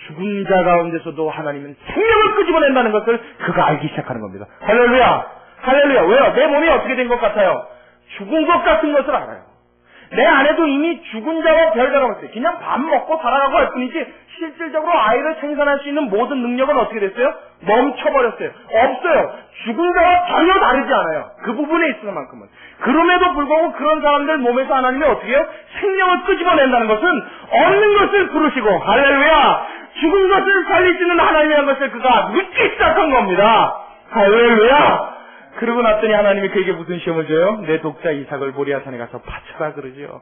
죽은 자 가운데서도 하나님은 생명을 끄집어낸다는 것을 그가 알기 시작하는 겁니다. 할렐루야! 할렐루야! 왜요? 내 몸이 어떻게 된 것 같아요? 죽은 것 같은 것을 알아요. 내 안에도 이미 죽은 자와 별자가 있어요. 그냥 밥 먹고 살아가고 할 뿐이지 실질적으로 아이를 생산할 수 있는 모든 능력은 어떻게 됐어요? 멈춰버렸어요. 없어요. 죽은 자와 전혀 다르지 않아요. 그 부분에 있을 만큼은. 그럼에도 불구하고 그런 사람들 몸에서 하나님이 어떻게 해요? 생명을 끄집어낸다는 것은 없는 것을 부르시고 할렐루야! 죽은 것을 살리시는 하나님이라는 것을 그가 믿기 시작한 겁니다. 할렐루야! 그러고 났더니 하나님이 그에게 무슨 시험을 줘요? 내 독자 이삭을 모리아 산에 가서 바쳐라 그러죠.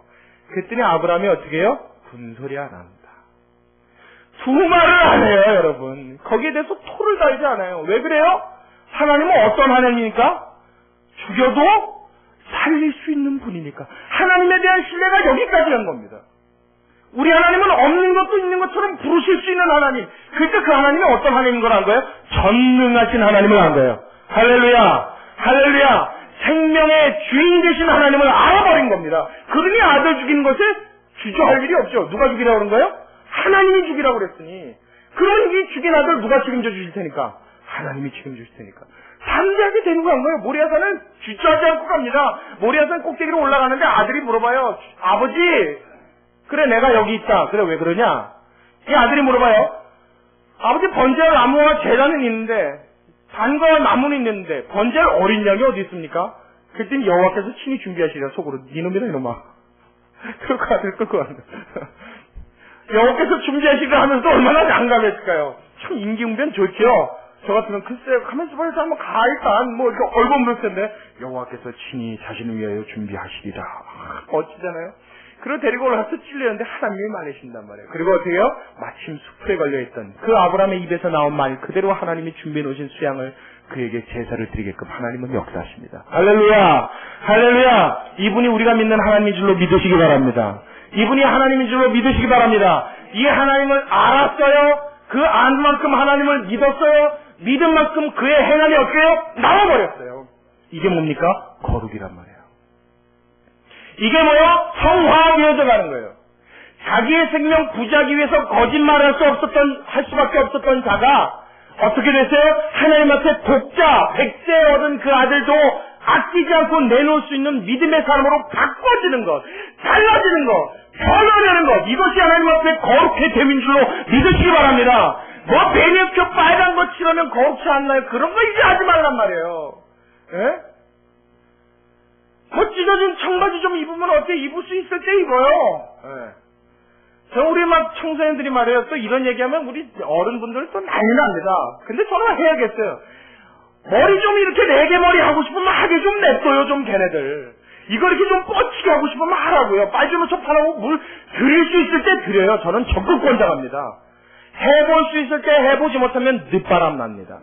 그랬더니 아브라함이 어떻게 해요? 군소리 안 합니다. 두 말을 안 해요, 여러분. 거기에 대해서 토를 달지 않아요. 왜 그래요? 하나님은 어떤 하나님입니까? 죽여도 살릴 수 있는 분이니까. 하나님에 대한 신뢰가 여기까지 간 겁니다. 우리 하나님은 없는 것도 있는 것처럼 부르실 수 있는 하나님. 그러니까 그 하나님이 어떤 하나님인 걸 한 거예요? 전능하신 하나님을 한 거예요. 할렐루야! 할렐루야! 생명의 주인 되신 하나님을 알아버린 겁니다. 그러니 아들 죽이는 것에 주저할 일이 없죠. 누가 죽이라고 그런 거예요? 하나님이 죽이라고 그랬으니. 그럼 이 죽인 아들 누가 책임져 주실 테니까? 하나님이 책임져 주실 테니까. 담대하게 되는 거예요. 모리아산은 주저하지 않고 갑니다. 모리아산 꼭대기로 올라가는데 아들이 물어봐요. 아버지, 그래 내가 여기 있다. 그래 왜 그러냐? 이 아들이 물어봐요. 아버지 번제할 나무와 제단은 있는데 단과 나무는 있는데 번제할 어린 양이 어디 있습니까? 그랬더니 여호와께서 친히 준비하시리라. 속으로 니놈이다 이놈아. 그러고 아들 끌고 간다. 여호와께서 준비하시리라 하면서 얼마나 난감했을까요? 참 임기응변 좋죠. 저 같으면 글쎄 가만있어 봐서 한번 가 일단 뭐 이렇게 얼버무릴 텐데 여호와께서 친히 자신을 위하여 준비하시리라. 멋지잖아요. 그리고 데리고 올라가서 찔리는데 하나님이 말리신단 말이에요. 그리고 어떻게 해요? 마침 숲에 걸려있던 그 아브라함의 입에서 나온 말 그대로 하나님이 준비해 놓으신 수양을 그에게 제사를 드리게끔 하나님은 역사하십니다. 할렐루야! 할렐루야! 이분이 우리가 믿는 하나님인 줄로 믿으시기 바랍니다. 이분이 하나님인 줄로 믿으시기 바랍니다. 이 하나님을 알았어요. 그 안 만큼 하나님을 믿었어요. 믿은 만큼 그의 행함이 어떻게 해요? 나와버렸어요. 이게 뭡니까? 거룩이란 말이에요. 이게 뭐요? 성화되어져 가는 거예요. 자기의 생명 부지하기 위해서 거짓말할 수밖에 없었던 자가 어떻게 됐어요? 하나님 앞에 독자, 백세 얻은 그 아들도 아끼지 않고 내놓을 수 있는 믿음의 사람으로 바꿔지는 것, 달라지는 것, 변화되는 것, 이것이 하나님 앞에 거룩해 됨인 줄로 믿으시기 바랍니다. 뭐 배려표 빨간 거 칠하면 거룩치 않나요? 그런 거 이제 하지 말란 말이에요. 예? 뭐 찢어진 청바지 좀 입으면 어때? 입을 수 있을 때 입어요. 예. 우리 막 청소년들이 말해요. 또 이런 얘기하면 우리 어른분들 또 난리 납니다. 근데 저는 해야겠어요. 머리 좀 이렇게 4개 머리 하고 싶으면 하게 좀 냅둬요, 좀 걔네들. 이거 이렇게 좀 뻗치게 하고 싶으면 하라고요. 빨주노 첩하라고 물 드릴 수 있을 때 드려요. 저는 적극 권장합니다. 해볼 수 있을 때 해보지 못하면 늦바람 납니다.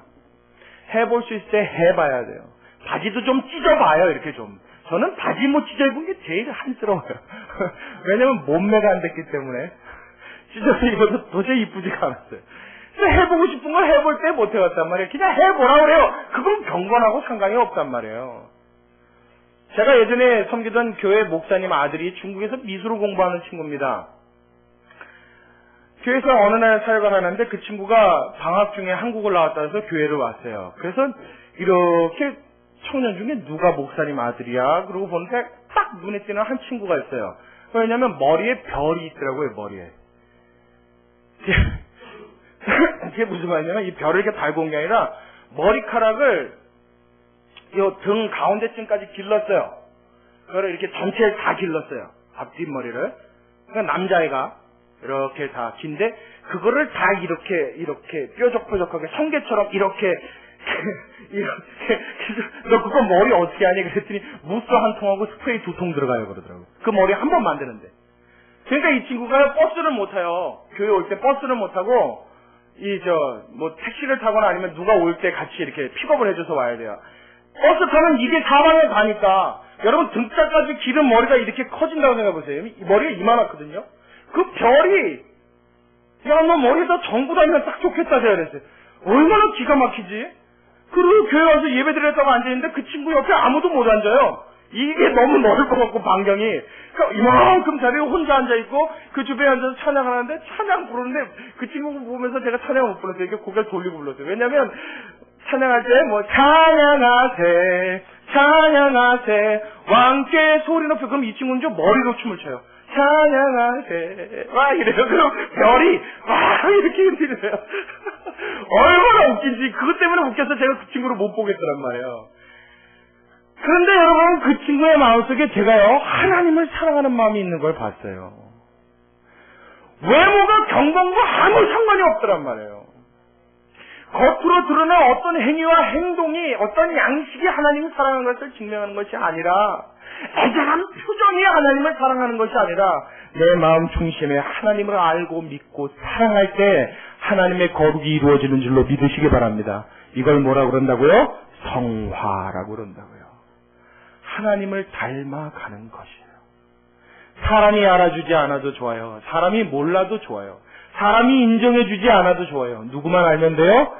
해볼 수 있을 때 해봐야 돼요. 바지도 좀 찢어봐요, 이렇게 좀. 저는 바지 못 찢어 입은 게 제일 한스러워요. 왜냐면 몸매가 안 됐기 때문에. 찢어서 입어도 도저히 이쁘지가 않았어요. 그래서 해보고 싶은 걸 해볼 때 못 해봤단 말이에요. 그냥 해보라 그래요. 그건 경건하고 상관이 없단 말이에요. 제가 예전에 섬기던 교회 목사님 아들이 중국에서 미술을 공부하는 친구입니다. 교회에서 어느 날 사역을 하는데 그 친구가 방학 중에 한국을 나왔다 해서 교회를 왔어요. 그래서 이렇게 청년 중에 누가 목사님 아들이야? 그러고 보는데 딱 눈에 띄는 한 친구가 있어요. 왜냐면 머리에 별이 있더라고요, 머리에. 그게 무슨 말이냐면 이 별을 이렇게 달고 온 게 아니라 머리카락을 이 등 가운데쯤까지 길렀어요. 그거를 이렇게 전체를 다 길렀어요. 앞뒷머리를. 그러니까 남자애가 이렇게 다 긴데 그거를 다 이렇게 뾰족뾰족하게 성게처럼 이렇게 너 그거 머리 어떻게 하니? 그랬더니 무스 한 통하고 스프레이 2통 들어가요 그러더라고요. 그 머리 한 번 만드는데. 그러니까 이 친구가 버스를 못 타요. 교회 올 때 버스를 못 타고 뭐 택시를 타거나 아니면 누가 올 때 같이 이렇게 픽업을 해줘서 와야 돼요. 버스 타면 이게 사방에 가니까 여러분 등짝까지 기른 머리가 이렇게 커진다고 생각해보세요. 이 머리가 이만하거든요. 그 별이 야 너 머리에다 전구 달면 딱 좋겠다 제가 그랬어요. 얼마나 기가 막히지? 그리고 교회 와서 예배 드렸다고 앉아있는데 그 친구 옆에 아무도 못 앉아요. 이게 너무 넓어갖고 반경이. 그러니까 이만큼 자리에 혼자 앉아있고 그 주변에 앉아서 찬양을 하는데 찬양 부르는데 그 친구 보면서 제가 찬양을 못 불렀어요. 이게 고개를 돌리고 불렀어요. 왜냐면 찬양할 때 뭐 찬양하세 찬양하세 왕께 소리 높여. 그럼 이 친구는 좀 머리로 춤을 춰요. 찬양하세 와 이래요. 그럼 별이 와 이렇게 흔들려요. 얼마나 웃긴지. 그것 때문에 웃겨서 제가 그 친구를 못 보겠더란 말이에요. 그런데 여러분 그 친구의 마음속에 제가요 하나님을 사랑하는 마음이 있는 걸 봤어요. 외모가 경건과 아무 상관이 없더란 말이에요. 겉으로 드러난 어떤 행위와 행동이 어떤 양식이 하나님을 사랑하는 것을 증명하는 것이 아니라 애절한 표정이 하나님을 사랑하는 것이 아니라 내 마음 중심에 하나님을 알고 믿고 사랑할 때 하나님의 거룩이 이루어지는 줄로 믿으시기 바랍니다. 이걸 뭐라고 그런다고요? 성화라고 그런다고요. 하나님을 닮아가는 것이에요. 사람이 알아주지 않아도 좋아요. 사람이 몰라도 좋아요. 사람이 인정해주지 않아도 좋아요. 누구만 알면 돼요?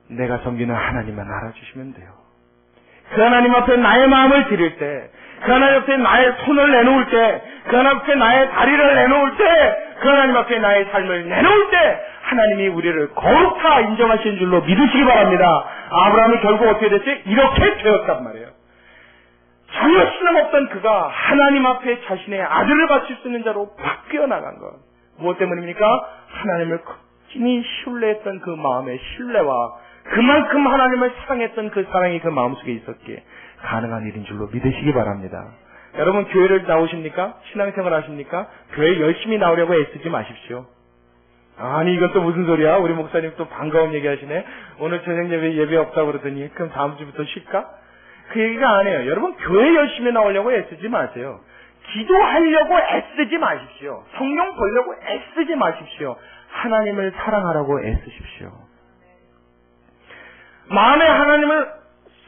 내가 섬기는 하나님만 알아주시면 돼요. 그 하나님 앞에 나의 마음을 드릴 때, 그 하나님 앞에 나의 손을 내놓을 때, 그 하나님 앞에 나의 다리를 내놓을 때, 그 하나님 앞에 나의 삶을 내놓을 때 하나님이 우리를 거룩하 인정하시는 줄로 믿으시기 바랍니다. 아브라함이 결국 어떻게 됐어요? 이렇게 되었단 말이에요. 전혀 신앙없던 그가 하나님 앞에 자신의 아들을 바칠 수 있는 자로 바뀌어 나간 것. 무엇 때문입니까? 하나님을 극진히 신뢰했던 그 마음의 신뢰와 그만큼 하나님을 사랑했던 그 사랑이 그 마음속에 있었기에 가능한 일인 줄로 믿으시기 바랍니다. 여러분 교회를 나오십니까? 신앙생활 하십니까? 교회 열심히 나오려고 애쓰지 마십시오. 아니 이건 또 무슨 소리야? 우리 목사님 또 반가운 얘기 하시네. 오늘 저녁 예배 없다고 그러더니 그럼 다음 주부터 쉴까? 그 얘기가 아니에요. 여러분 교회 열심히 나오려고 애쓰지 마세요. 기도하려고 애쓰지 마십시오. 성경 보려고 애쓰지 마십시오. 하나님을 사랑하라고 애쓰십시오. 마음에 하나님을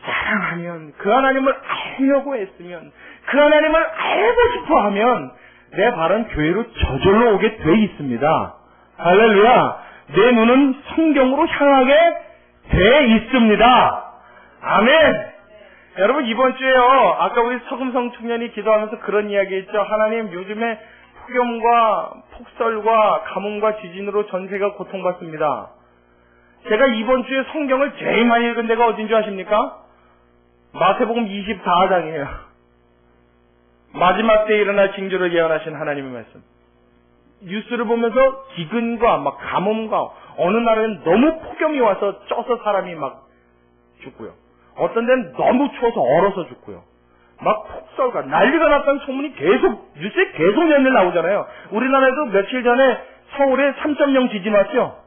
사랑하면, 그 하나님을 알려고 애쓰면, 그 하나님을 알고 싶어 하면 내 발은 교회로 저절로 오게 돼 있습니다. 할렐루야. 내 눈은 성경으로 향하게 돼 있습니다. 아멘. 여러분 이번 주에요. 아까 우리 서금성 청년이 기도하면서 그런 이야기 했죠. 하나님 요즘에 폭염과 폭설과 가뭄과 지진으로 전 세계가 고통받습니다. 제가 이번 주에 성경을 제일 많이 읽은 데가 어딘 줄 아십니까? 마태복음 24장이에요. 마지막 때 일어날 징조를 예언하신 하나님의 말씀. 뉴스를 보면서 기근과 막 가뭄과 어느 날에는 너무 폭염이 와서 쪄서 사람이 막 죽고요. 어떤 데는 너무 추워서 얼어서 죽고요. 막 폭설과 난리가 났다는 소문이 계속 뉴스에 계속 맨날 나오잖아요. 우리나라에도 며칠 전에 서울에 3.0 지진 왔죠.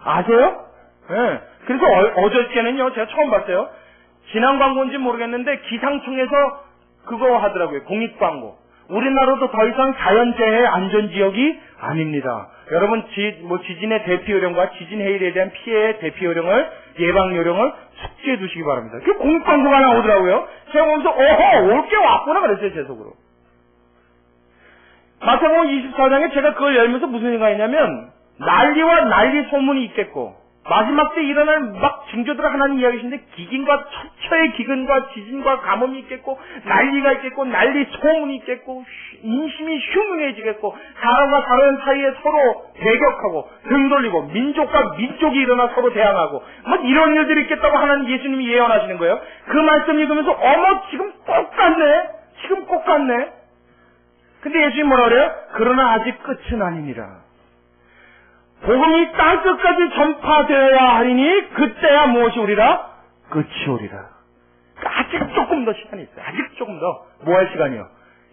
아세요? 네. 그래서 어저께는요 제가 처음 봤어요. 지난 광고인지 모르겠는데 기상청에서 그거 하더라고요. 공익 광고. 우리나라도 더 이상 자연재해 안전지역이 아닙니다. 여러분 지진의 대피 요령과 지진 해일에 대한 피해의 대피 요령을 예방 요령을 숙지해 두시기 바랍니다. 그 공익 광고가 나오더라고요. 제가 보면서 올 게 왔구나 그랬어요 제 속으로. 마태복음 24장에 제가 그걸 열면서 무슨 생각이냐면 난리와 난리 소문이 있겠고 마지막 때 일어날 막 징조들을 하나님 이야기하시는데 기근과 천처의 기근과 지진과 가뭄이 있겠고 난리가 있겠고 난리 소문이 있겠고 인심이 흉흉해지겠고 사람과 사람 사이에 서로 대격하고 등 돌리고 민족과 민족이 일어나 서로 대항하고 막 이런 일들이 있겠다고 하나님 예수님이 예언하시는 거예요. 그 말씀 읽으면서 어머 지금 똑같네. 지금 똑같네. 근데 예수님이 뭐라 그래요? 그러나 아직 끝은 아니니라. 복음이 땅끝까지 전파되어야 하리니 그때야 무엇이 오리라? 끝이 오리라. 아직 조금 더 시간이 있어요. 아직 조금 더. 뭐 할 시간이요?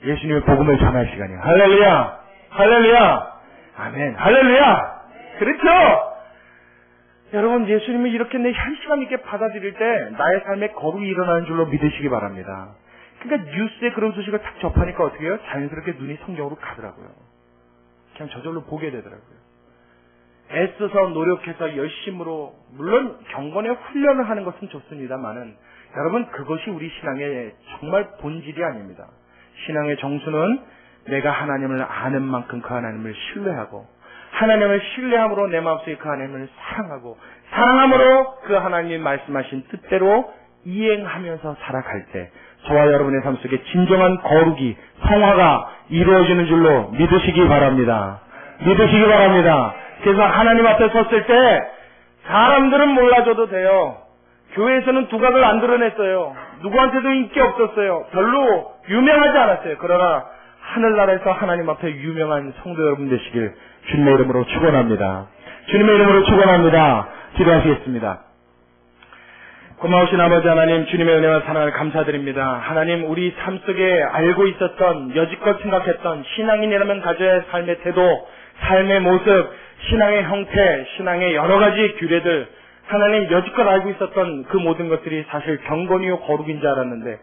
예수님의 복음을 전할 시간이요. 할렐루야. 할렐루야. 아멘. 할렐루야. 그렇죠? 여러분 예수님이 이렇게 내 현실감 있게 받아들일 때 나의 삶에 거룩이 일어나는 줄로 믿으시기 바랍니다. 그러니까 뉴스에 그런 소식을 딱 접하니까 어떻게 해요? 자연스럽게 눈이 성경으로 가더라고요. 그냥 저절로 보게 되더라고요. 애써서 노력해서 열심으로 물론 경건의 훈련을 하는 것은 좋습니다만은 여러분 그것이 우리 신앙의 정말 본질이 아닙니다. 신앙의 정수는 내가 하나님을 아는 만큼 그 하나님을 신뢰하고 하나님을 신뢰함으로 내 마음속에 그 하나님을 사랑하고 사랑함으로 그 하나님이 말씀하신 뜻대로 이행하면서 살아갈 때 저와 여러분의 삶 속에 진정한 거룩이, 성화가 이루어지는 줄로 믿으시기 바랍니다. 믿으시기 바랍니다. 그래서 하나님 앞에 섰을 때 사람들은 몰라줘도 돼요. 교회에서는 두각을 안 드러냈어요. 누구한테도 인기 없었어요. 별로 유명하지 않았어요. 그러나 하늘나라에서 하나님 앞에 유명한 성도 여러분 되시길 주님의 이름으로 축원합니다. 주님의 이름으로 축원합니다. 기도하시겠습니다. 고마우신 아버지 하나님, 주님의 은혜와 사랑을 감사드립니다. 하나님, 우리 삶 속에 알고 있었던, 여지껏 생각했던 신앙인이라면 가져야 할 삶의 태도, 삶의 모습, 신앙의 형태, 신앙의 여러 가지 규례들, 하나님 여지껏 알고 있었던 그 모든 것들이 사실 경건이요 거룩인 줄 알았는데,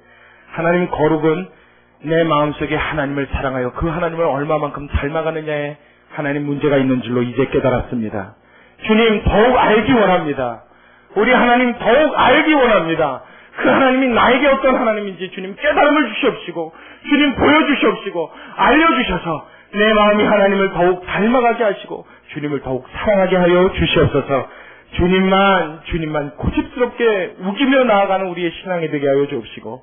하나님, 거룩은 내 마음속에 하나님을 사랑하여 그 하나님을 얼마만큼 닮아가느냐에 하나님 문제가 있는 줄로 이제 깨달았습니다. 주님, 더욱 알기 원합니다. 우리 하나님 더욱 알기 원합니다. 그 하나님이 나에게 어떤 하나님인지 주님 깨달음을 주시옵시고, 주님 보여주시옵시고, 알려주셔서 내 마음이 하나님을 더욱 닮아가게 하시고 주님을 더욱 사랑하게 하여 주시옵소서. 주님만 고집스럽게 우기며 나아가는 우리의 신앙이 되게 하여 주옵시고,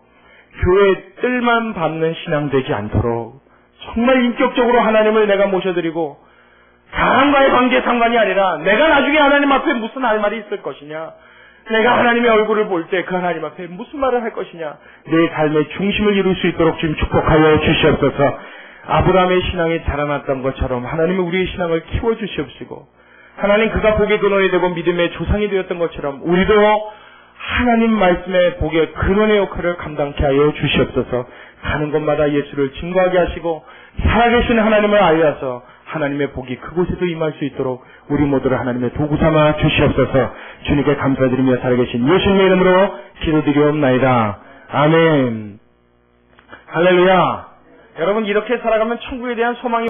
교회 뜰만 밟는 신앙 되지 않도록 정말 인격적으로 하나님을 내가 모셔드리고, 사람과의 관계 상관이 아니라 내가 나중에 하나님 앞에 무슨 할 말이 있을 것이냐, 내가 하나님의 얼굴을 볼 때 그 하나님 앞에 무슨 말을 할 것이냐, 내 삶의 중심을 이룰 수 있도록 지금 축복하여 주시옵소서. 아브라함의 신앙이 자라났던 것처럼 하나님은 우리의 신앙을 키워주시옵시고, 하나님 그가 복의 근원이 되고 믿음의 조상이 되었던 것처럼 우리도 하나님 말씀의 복의 근원의 역할을 감당케 하여 주시옵소서. 가는 곳마다 예수를 증거하게 하시고 살아계신 하나님을 알려서 하나님의 복이 그곳에도 임할 수 있도록 우리 모두를 하나님의 도구 삼아 주시옵소서. 주님께 감사드리며 살아계신 예수님의 이름으로 기도드리옵나이다. 아멘. 할렐루야. 여러분, 이렇게 살아가면 천국에 대한 소망이